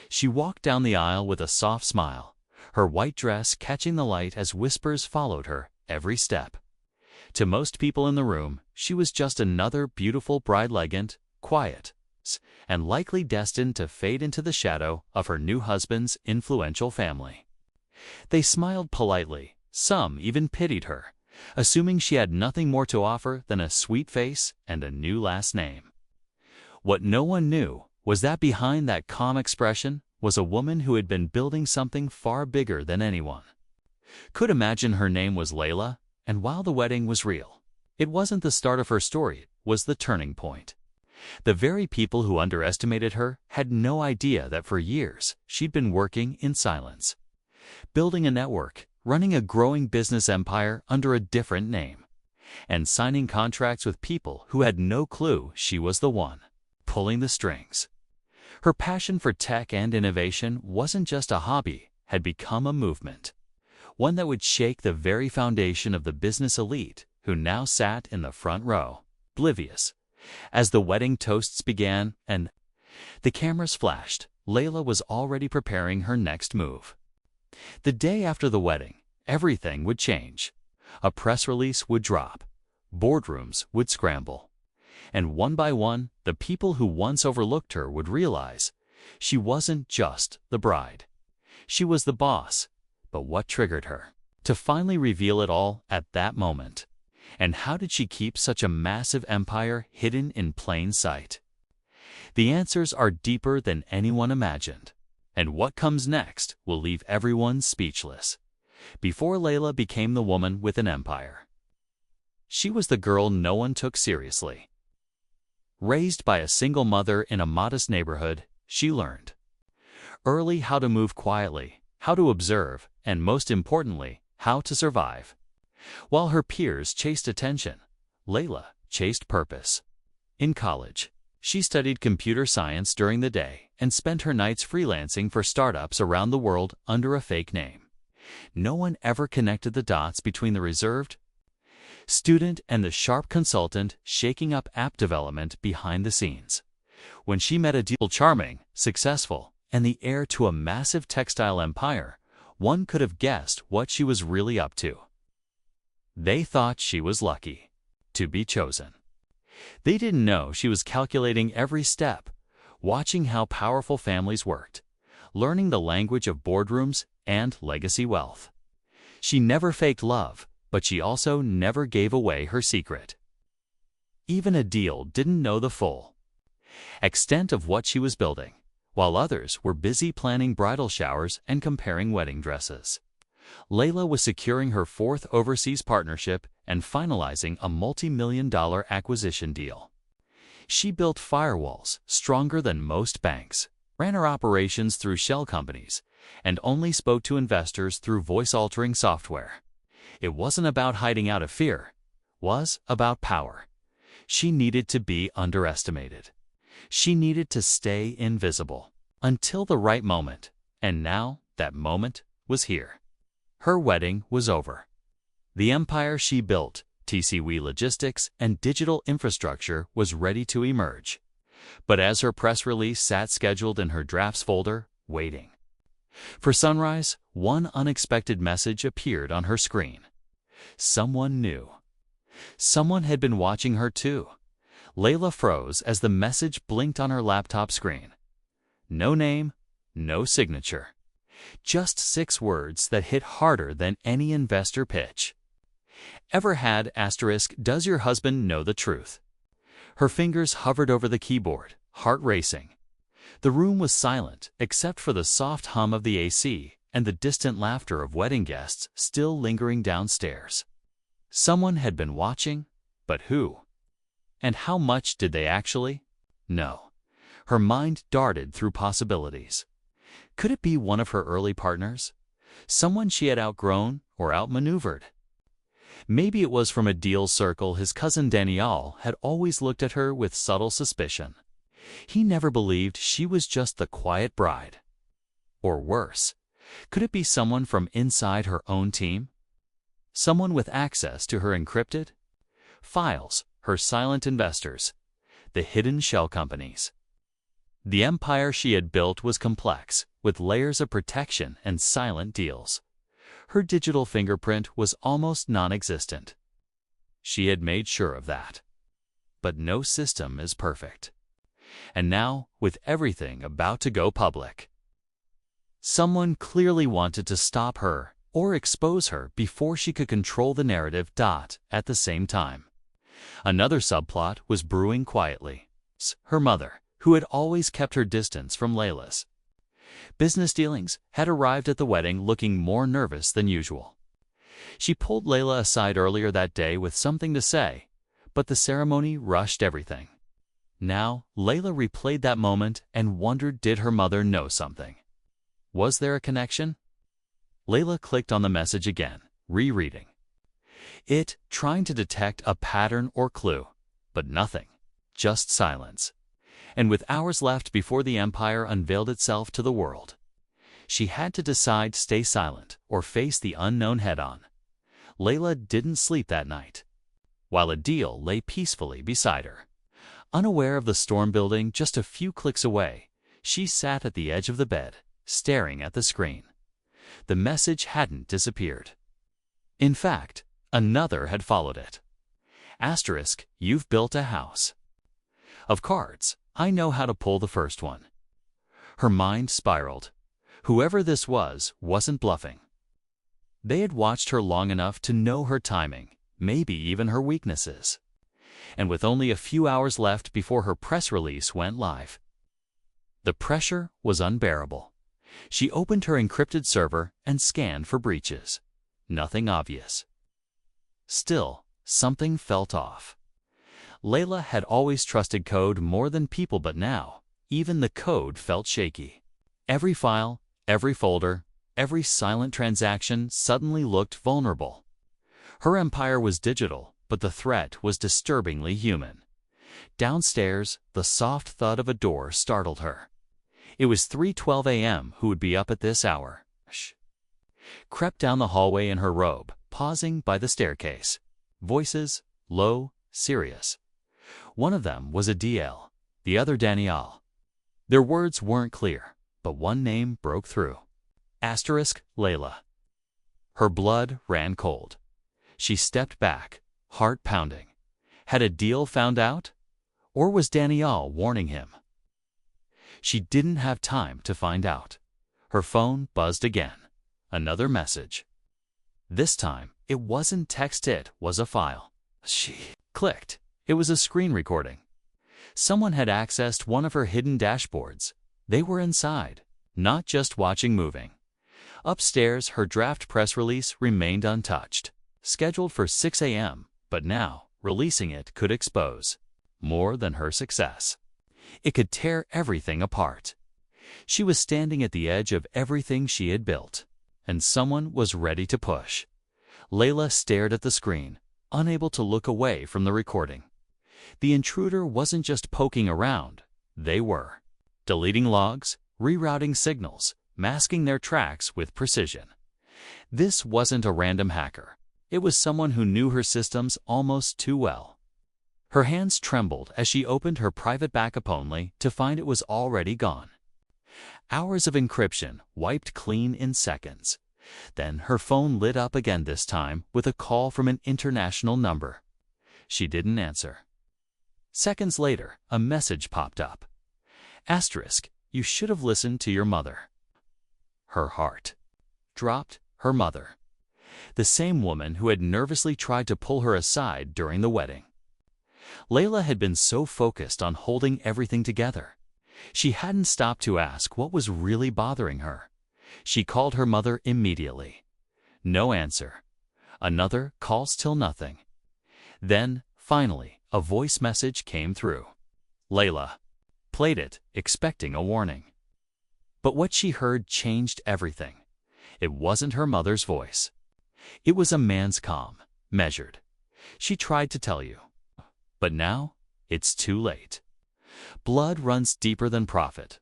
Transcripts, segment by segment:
She walked down the aisle with a soft smile, her white dress catching the light as whispers followed her every step. To most people in the room, she was just another beautiful bride, elegant, quiet, and likely destined to fade into the shadow of her new husband's influential family. They smiled politely, some even pitied her, assuming she had nothing more to offer than a sweet face and a new last name. What no one knew was that behind that calm expression was a woman who had been building something far bigger than anyone could imagine. Her name was Layla, and while the wedding was real, it wasn't the start of her story, it was the turning point. The very people who underestimated her had no idea that for years she'd been working in silence, building a network, running a growing business empire under a different name, and signing contracts with people who had no clue she was the one pulling the strings. Her passion for tech and innovation wasn't just a hobby, had become a movement, one that would shake the very foundation of the business elite who now sat in the front row, oblivious. As the wedding toasts began and the cameras flashed, Layla was already preparing her next move. The day after the wedding, everything would change. A press release would drop, boardrooms would scramble, and one by one, the people who once overlooked her would realize she wasn't just the bride. She was the boss. But what triggered her to finally reveal it all at that moment? And how did she keep such a massive empire hidden in plain sight? The answers are deeper than anyone imagined, and what comes next will leave everyone speechless. Before Layla became the woman with an empire, she was the girl no one took seriously. Raised by a single mother in a modest neighborhood, she learned early how to move quietly, how to observe, and most importantly, how to survive. While her peers chased attention, Layla chased purpose. In college, she studied computer science during the day and spent her nights freelancing for startups around the world under a fake name. No one ever connected the dots between the reserved student and the sharp consultant shaking up app development behind the scenes. When she met a deal charming, successful, and the heir to a massive textile empire, one could have guessed what she was really up to. They thought she was lucky to be chosen. They didn't know she was calculating every step, watching how powerful families worked, learning the language of boardrooms and legacy wealth. She never faked love, but she also never gave away her secret. Even Adil didn't know the full extent of what she was building, while others were busy planning bridal showers and comparing wedding dresses. Layla was securing her fourth overseas partnership and finalizing a multi-million-dollar acquisition deal. She built firewalls stronger than most banks, ran her operations through shell companies, and only spoke to investors through voice-altering software. It wasn't about hiding out of fear, it was about power. She needed to be underestimated. She needed to stay invisible until the right moment, and now that moment was here. Her wedding was over. The empire she built, TCW logistics and digital infrastructure, was ready to emerge. But as her press release sat scheduled in her drafts folder, waiting for sunrise, one unexpected message appeared on her screen. Someone new. Someone had been watching her too. Layla froze as the message blinked on her laptop screen. No name, no signature. Just 6 words that hit harder than any investor pitch. Ever had *, does your husband know the truth? Her fingers hovered over the keyboard, heart racing. The room was silent except for the soft hum of the AC and the distant laughter of wedding guests still lingering downstairs. Someone had been watching, but who? And how much did they actually know? Her mind darted through possibilities. Could it be one of her early partners? Someone she had outgrown or outmaneuvered? Maybe it was from Adil's circle. His cousin Daniel had always looked at her with subtle suspicion. He never believed she was just the quiet bride. Or worse, could it be someone from inside her own team? Someone with access to her encrypted files, her silent investors, the hidden shell companies. The empire she had built was complex, with layers of protection and silent deals. Her digital fingerprint was almost non-existent. She had made sure of that. But no system is perfect. And now, with everything about to go public, someone clearly wanted to stop her or expose her before she could control the narrative. At the same time, another subplot was brewing quietly. Her mother, who had always kept her distance from Layla's business dealings, had arrived at the wedding looking more nervous than usual. She pulled Layla aside earlier that day with something to say, but the ceremony rushed everything. Now, Layla replayed that moment and wondered, did her mother know something? Was there a connection? Layla clicked on the message again, rereading it, trying to detect a pattern or clue, but nothing, just silence. And with hours left before the empire unveiled itself to the world, she had to decide: stay silent or face the unknown head-on. Layla didn't sleep that night, while Adil lay peacefully beside her. Unaware of the storm building just a few clicks away, she sat at the edge of the bed, staring at the screen. The message hadn't disappeared. In fact, another had followed it. Asterisk, you've built a house of cards. I know how to pull the first one. Her mind spiraled. Whoever this was wasn't bluffing. They had watched her long enough to know her timing, maybe even her weaknesses. And with only a few hours left before her press release went live, the pressure was unbearable. She opened her encrypted server and scanned for breaches. Nothing obvious. Still, something felt off. Layla had always trusted code more than people, but now, even the code felt shaky. Every file, every folder, every silent transaction suddenly looked vulnerable. Her empire was digital, but the threat was disturbingly human. Downstairs, the soft thud of a door startled her. It was 3:12 a.m. Who would be up at this hour? Shh. Crept down the hallway in her robe, pausing by the staircase. Voices, low, serious. One of them was Adil, the other Daniel. Their words weren't clear, but one name broke through. Asterisk, Layla. Her blood ran cold. She stepped back, heart pounding. Had Adil found out? Or was Daniel warning him? She didn't have time to find out. Her phone buzzed again. Another message. This time, it wasn't text, it was a file. She clicked. It was a screen recording. Someone had accessed one of her hidden dashboards. They were inside, not just watching moving. Upstairs, her draft press release remained untouched, scheduled for 6 a.m., but now, releasing it could expose more than her success. It could tear everything apart. She was standing at the edge of everything she had built, and someone was ready to push. Layla stared at the screen, unable to look away from the recording. The intruder wasn't just poking around, they were deleting logs, rerouting signals, masking their tracks with precision. This wasn't a random hacker. It was someone who knew her systems almost too well. Her hands trembled as she opened her private backup only to find it was already gone. Hours of encryption wiped clean in seconds. Then her phone lit up again, this time with a call from an international number. She didn't answer. Seconds later, a message popped up. Asterisk, you should have listened to your mother. Her heart dropped. Her mother. The same woman who had nervously tried to pull her aside during the wedding. Layla had been so focused on holding everything together. She hadn't stopped to ask what was really bothering her. She called her mother immediately. No answer. Another call, still nothing. Then, finally, a voice message came through. Layla played it, expecting a warning. But what she heard changed everything. It wasn't her mother's voice. It was a man's, calm, measured. She tried to tell you. But now, it's too late. Blood runs deeper than profit.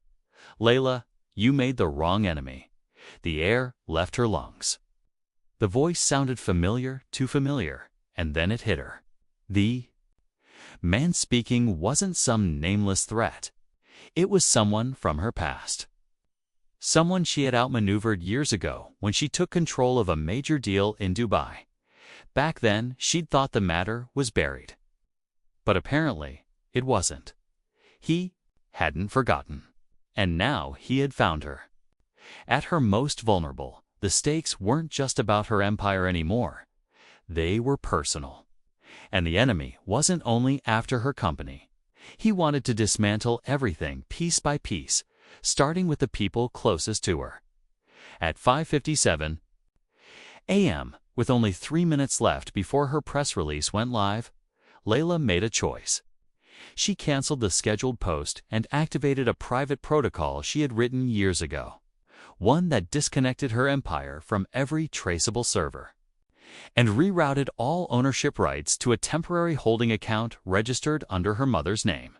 Layla, you made the wrong enemy. The air left her lungs. The voice sounded familiar, too familiar, and then it hit her. The man speaking wasn't some nameless threat. It was someone from her past. Someone she had outmaneuvered years ago when she took control of a major deal in Dubai. Back then, she'd thought the matter was buried. But apparently, it wasn't. He hadn't forgotten. And now he had found her. At her most vulnerable, the stakes weren't just about her empire anymore. They were personal. And the enemy wasn't only after her company. He wanted to dismantle everything piece by piece, starting with the people closest to her. At 5:57 a.m., with only 3 minutes left before her press release went live, Layla made a choice. She canceled the scheduled post and activated a private protocol she had written years ago, one that disconnected her empire from every traceable server, and rerouted all ownership rights to a temporary holding account registered under her mother's name.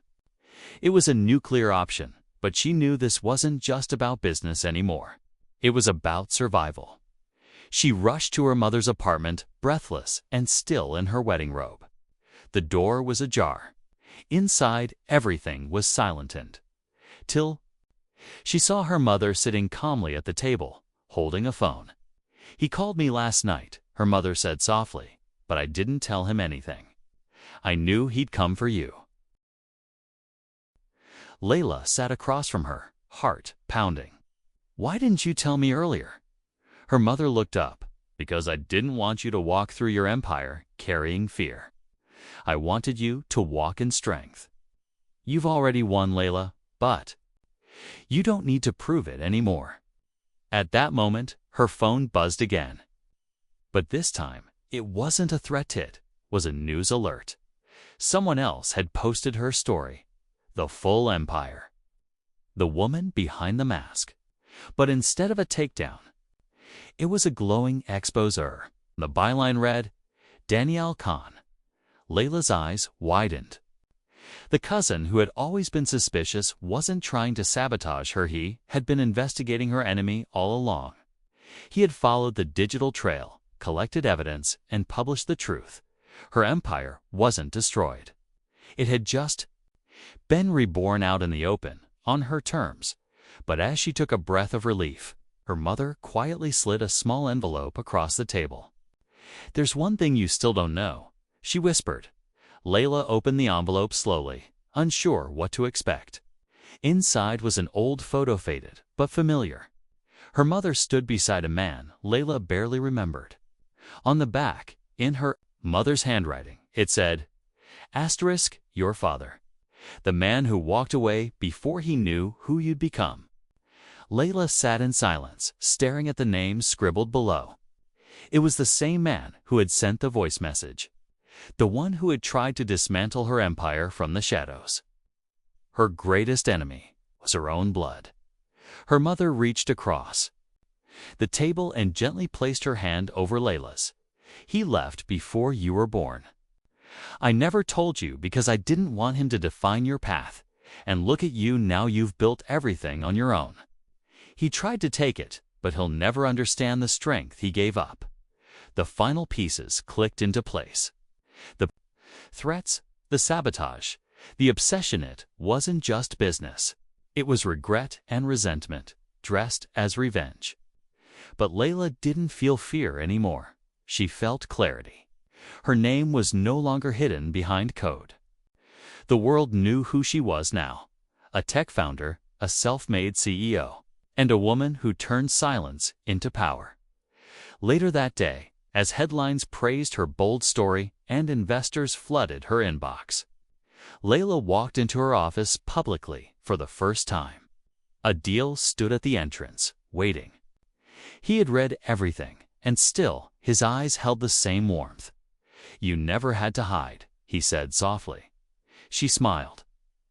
It was a nuclear option, but she knew this wasn't just about business anymore. It was about survival. She rushed to her mother's apartment, breathless and still in her wedding robe. The door was ajar. Inside, everything was silent till she saw her mother sitting calmly at the table, holding a phone. "He called me last night," her mother said softly, "but I didn't tell him anything. I knew he'd come for you." Layla sat across from her, heart pounding. "Why didn't you tell me earlier?" Her mother looked up. "Because I didn't want you to walk through your empire carrying fear. I wanted you to walk in strength. You've already won, Layla, but you don't need to prove it anymore." At that moment, her phone buzzed again. But this time, it wasn't a threat, it was a news alert. Someone else had posted her story. The full empire. The woman behind the mask. But instead of a takedown, it was a glowing expose. The byline read, "Danielle Khan." Layla's eyes widened. The cousin who had always been suspicious wasn't trying to sabotage her. He had been investigating her enemy all along. He had followed the digital trail, collected evidence, and published the truth. Her empire wasn't destroyed. It had just been reborn out in the open, on her terms. But as she took a breath of relief, her mother quietly slid a small envelope across the table. "There's one thing you still don't know," she whispered. Layla opened the envelope slowly, unsure what to expect. Inside was an old photo, faded but familiar. Her mother stood beside a man Layla barely remembered. On the back, in her mother's handwriting, it said, *, your father. The man who walked away before he knew who you'd become. Layla sat in silence, staring at the name scribbled below. It was the same man who had sent the voice message. The one who had tried to dismantle her empire from the shadows. Her greatest enemy was her own blood. Her mother reached across the table and gently placed her hand over Layla's. "He left before you were born. I never told you because I didn't want him to define your path. And look at you now, you've built everything on your own. He tried to take it, but he'll never understand the strength he gave up." The final pieces clicked into place. The threats, the sabotage, the obsession. It wasn't just business. It was regret and resentment, dressed as revenge. But Layla didn't feel fear anymore. She felt clarity. Her name was no longer hidden behind code. The world knew who she was now. A tech founder, a self-made CEO, and a woman who turned silence into power. Later that day, as headlines praised her bold story and investors flooded her inbox, Layla walked into her office publicly for the first time. Adil stood at the entrance, waiting. He had read everything, and still, his eyes held the same warmth. "You never had to hide," he said softly. She smiled.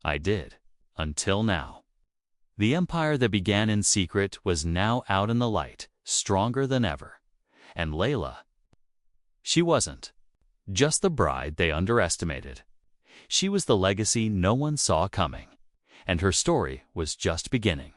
"I did. Until now." The empire that began in secret was now out in the light, stronger than ever. And Layla, she wasn't just the bride they underestimated. She was the legacy no one saw coming. And her story was just beginning.